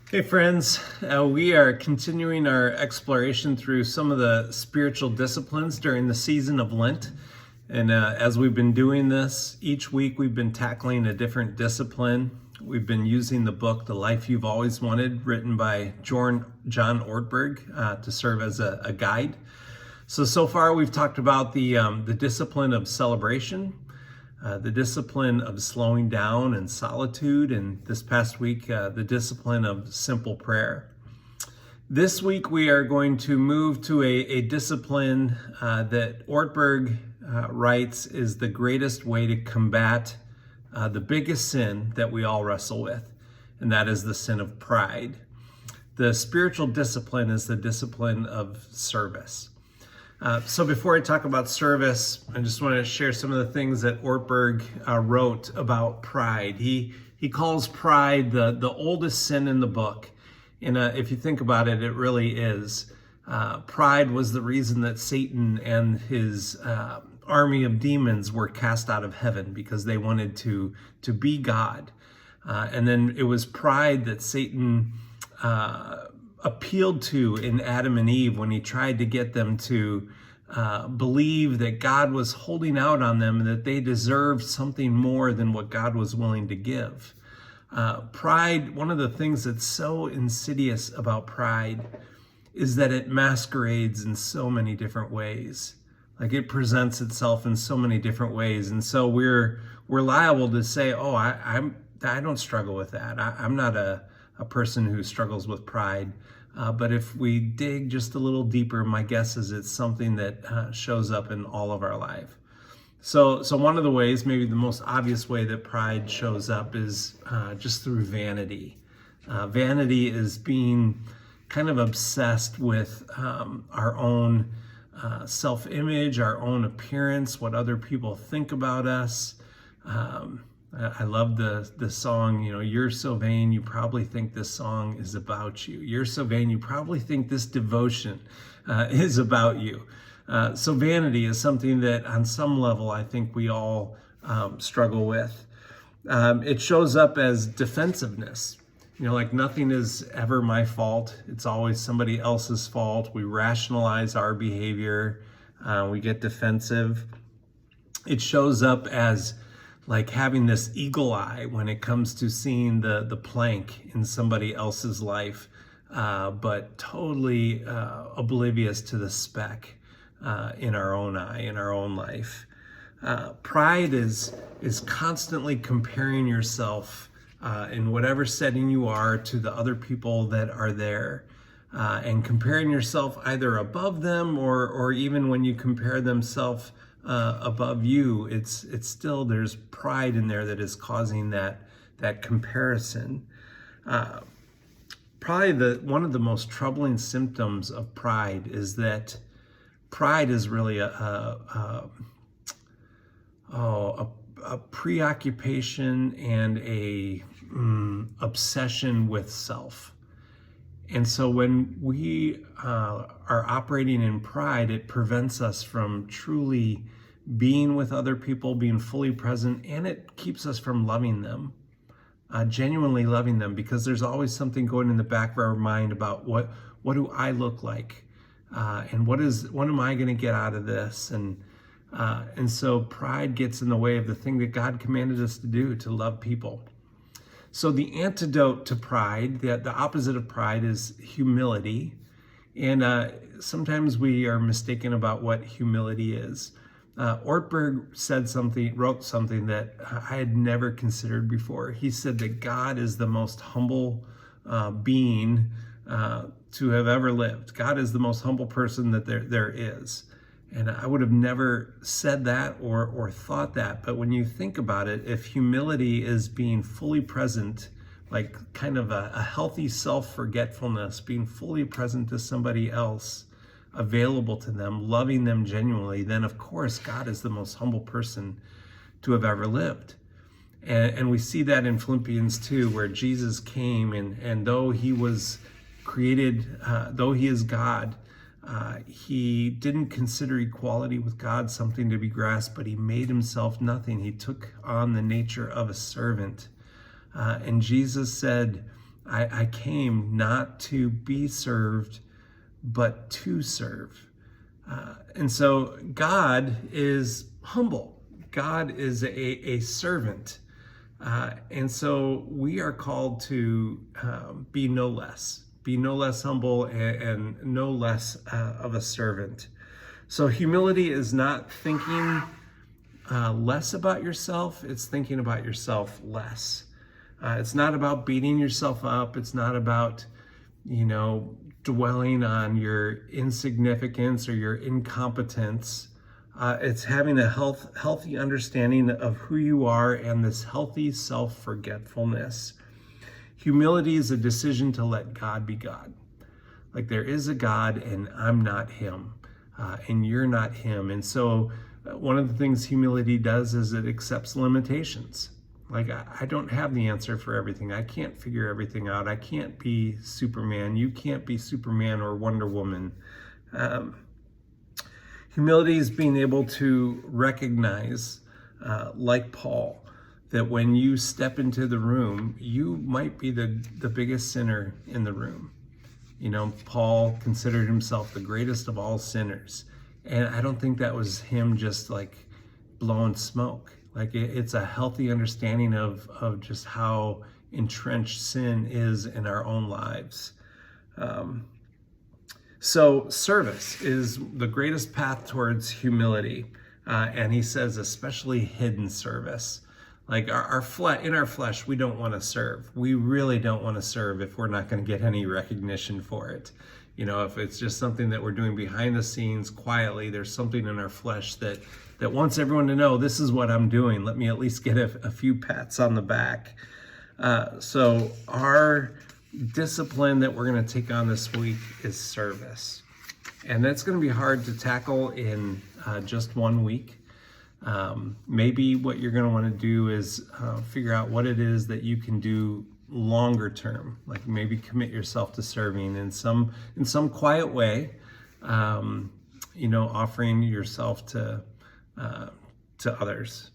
Hey friends, we are continuing our exploration through some of the spiritual disciplines during the season of Lent. And as we've been doing this, each week we've been tackling a different discipline. We've been using the book, The Life You've Always Wanted, written by John Ortberg, to serve as a guide. So far we've talked about the discipline of celebration, the discipline of slowing down and solitude, and this past week, the discipline of simple prayer. This week, we are going to move to a discipline that Ortberg writes is the greatest way to combat the biggest sin that we all wrestle with, and that is the sin of pride. The spiritual discipline is the discipline of service. So before I talk about service, I just want to share some of the things that Ortberg wrote about pride. He calls pride the oldest sin in the book. And if you think about it, it really is. Pride was the reason that Satan and his army of demons were cast out of heaven, because they wanted to be God. And then it was pride that Satan appealed to in Adam and Eve when he tried to get them to believe that God was holding out on them and that they deserved something more than what God was willing to give. Pride, one of the things that's so insidious about pride is that it masquerades in so many different ways. Like, it presents itself in so many different ways. And so we're liable to say, oh, I don't struggle with that. I'm not a person who struggles with pride. But if we dig just a little deeper, my guess is it's something that shows up in all of our life. So one of the ways, maybe the most obvious way that pride shows up is just through vanity. Vanity is being kind of obsessed with our own self-image, our own appearance, what other people think about us. I love the song, you're so vain, you probably think this song is about you. You're so vain, you probably think this devotion is about you. So vanity is something that on some level I think we all struggle with. It shows up as defensiveness. Like, nothing is ever my fault. It's always somebody else's fault. We rationalize our behavior. We get defensive. It shows up as like having this eagle eye when it comes to seeing the plank in somebody else's life, but totally oblivious to the speck in our own eye, in our own life. Pride is constantly comparing yourself in whatever setting you are to the other people that are there, and comparing yourself either above them or even when you compare themselves above you, it's still, there's pride in there that is causing that comparison. Probably one of the most troubling symptoms of pride is that pride is really a preoccupation and a obsession with self. And so when we are operating in pride, it prevents us from truly being with other people, being fully present, and it keeps us from loving them, genuinely loving them, because there's always something going in the back of our mind about what do I look like, and what am I going to get out of this, and so pride gets in the way of the thing that God commanded us to do, to love people. So the antidote to pride, the opposite of pride, is humility. And sometimes we are mistaken about what humility is. Ortberg wrote something that I had never considered before. He said that God is the most humble being to have ever lived. God is the most humble person that there is. And I would have never said that or thought that. But when you think about it, if humility is being fully present, like kind of a healthy self-forgetfulness, being fully present to somebody else, available to them, loving them genuinely, then of course God is the most humble person to have ever lived. And we see that in Philippians 2, where Jesus came and though he was created, though he is God, he didn't consider equality with God something to be grasped, but he made himself nothing. He took on the nature of a servant. And Jesus said, I came not to be served, but to serve. And so God is humble. God is a servant. And so we are called to be no less humble and no less of a servant. So humility is not thinking less about yourself, it's thinking about yourself less. It's not about beating yourself up. It's not about, dwelling on your insignificance or your incompetence. It's having a healthy understanding of who you are and this healthy self-forgetfulness. Humility is a decision to let God be God. Like, there is a God and I'm not him, and you're not him. And so one of the things humility does is it accepts limitations. Like, I don't have the answer for everything. I can't figure everything out. I can't be Superman. You can't be Superman or Wonder Woman. Humility is being able to recognize, like Paul, that when you step into the room, you might be the biggest sinner in the room. Paul considered himself the greatest of all sinners. And I don't think that was him just like blowing smoke. Like, it's a healthy understanding of just how entrenched sin is in our own lives. So service is the greatest path towards humility. And he says, especially hidden service. Like, in our flesh, we don't want to serve. We really don't want to serve if we're not going to get any recognition for it. If it's just something that we're doing behind the scenes quietly, there's something in our flesh that wants everyone to know, this is what I'm doing. Let me at least get a few pats on the back. So our discipline that we're going to take on this week is service. And that's going to be hard to tackle in just 1 week. Maybe what you're going to want to do is figure out what it is that you can do longer term, like maybe commit yourself to serving in some quiet way, offering yourself to others.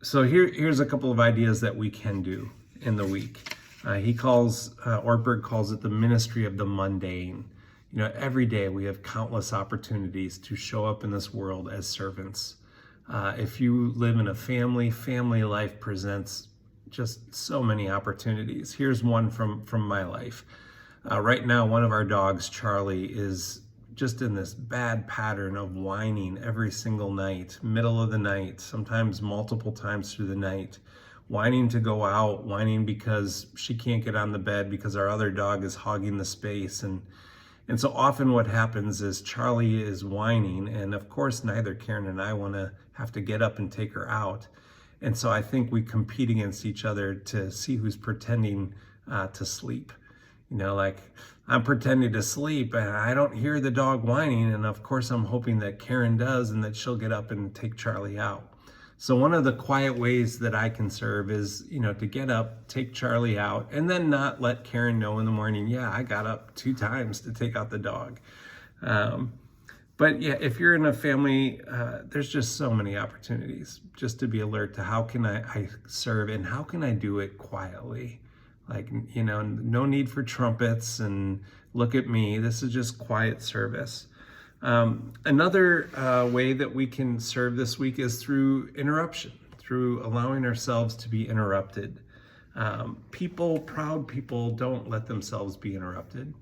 So here's a couple of ideas that we can do in the week. Ortberg calls it the ministry of the mundane. Every day we have countless opportunities to show up in this world as servants. If you live in a family life presents just so many opportunities. Here's one from my life. Right now, one of our dogs, Charlie, is just in this bad pattern of whining every single night, middle of the night, sometimes multiple times through the night, whining to go out, whining because she can't get on the bed because our other dog is hogging the space. And so often what happens is Charlie is whining, and of course neither Karen and I want to have to get up and take her out. And so I think we compete against each other to see who's pretending to sleep. Like, I'm pretending to sleep and I don't hear the dog whining, and of course I'm hoping that Karen does and that she'll get up and take Charlie out. So one of the quiet ways that I can serve is, to get up, take Charlie out, and then not let Karen know in the morning, yeah, I got up 2 times to take out the dog. But yeah, if you're in a family, there's just so many opportunities just to be alert to how can I serve and how can I do it quietly? Like, no need for trumpets and look at me. This is just quiet service. Another way that we can serve this week is through interruption, through allowing ourselves to be interrupted. Proud people don't let themselves be interrupted.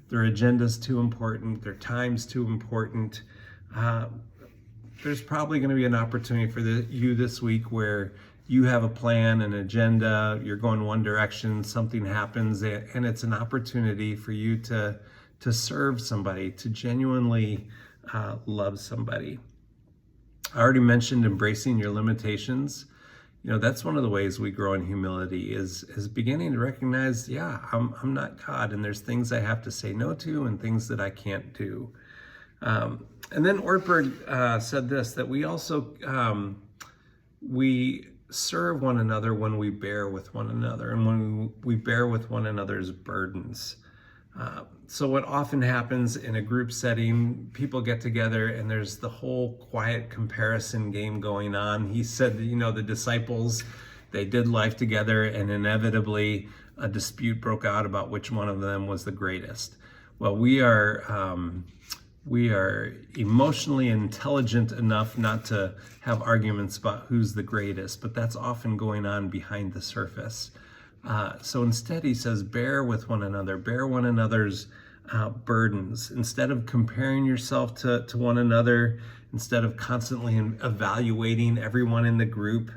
Their agenda's too important, their time's too important. There's probably going to be an opportunity for you this week where you have a plan, an agenda, you're going one direction, something happens, and it's an opportunity for you to serve somebody, to genuinely love somebody. I already mentioned embracing your limitations. That's one of the ways we grow in humility is beginning to recognize, yeah, I'm not God, and there's things I have to say no to and things that I can't do. And then Ortberg said this, that we also, we serve one another when we bear with one another and when we bear with one another's burdens. So what often happens in a group setting, people get together and there's the whole quiet comparison game going on. He said, the disciples, they did life together, and inevitably a dispute broke out about which one of them was the greatest. Well, we are emotionally intelligent enough not to have arguments about who's the greatest, but that's often going on behind the surface. So instead, he says, bear with one another, bear one another's burdens. Instead of comparing yourself to one another, instead of constantly evaluating everyone in the group,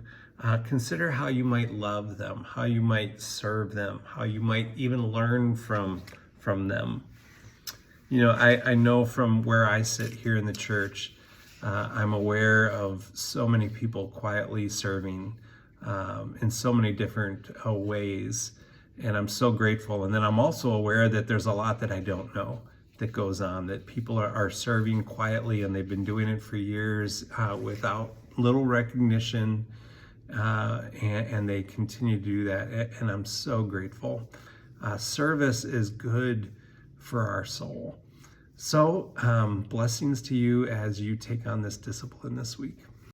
consider how you might love them, how you might serve them, how you might even learn from them. You know, I know from where I sit here in the church, I'm aware of so many people quietly serving in so many different ways, and I'm so grateful. And then I'm also aware that there's a lot that I don't know that goes on, that people are serving quietly, and they've been doing it for years without little recognition, and they continue to do that, and I'm so grateful. Service is good for our soul. So blessings to you as you take on this discipline this week.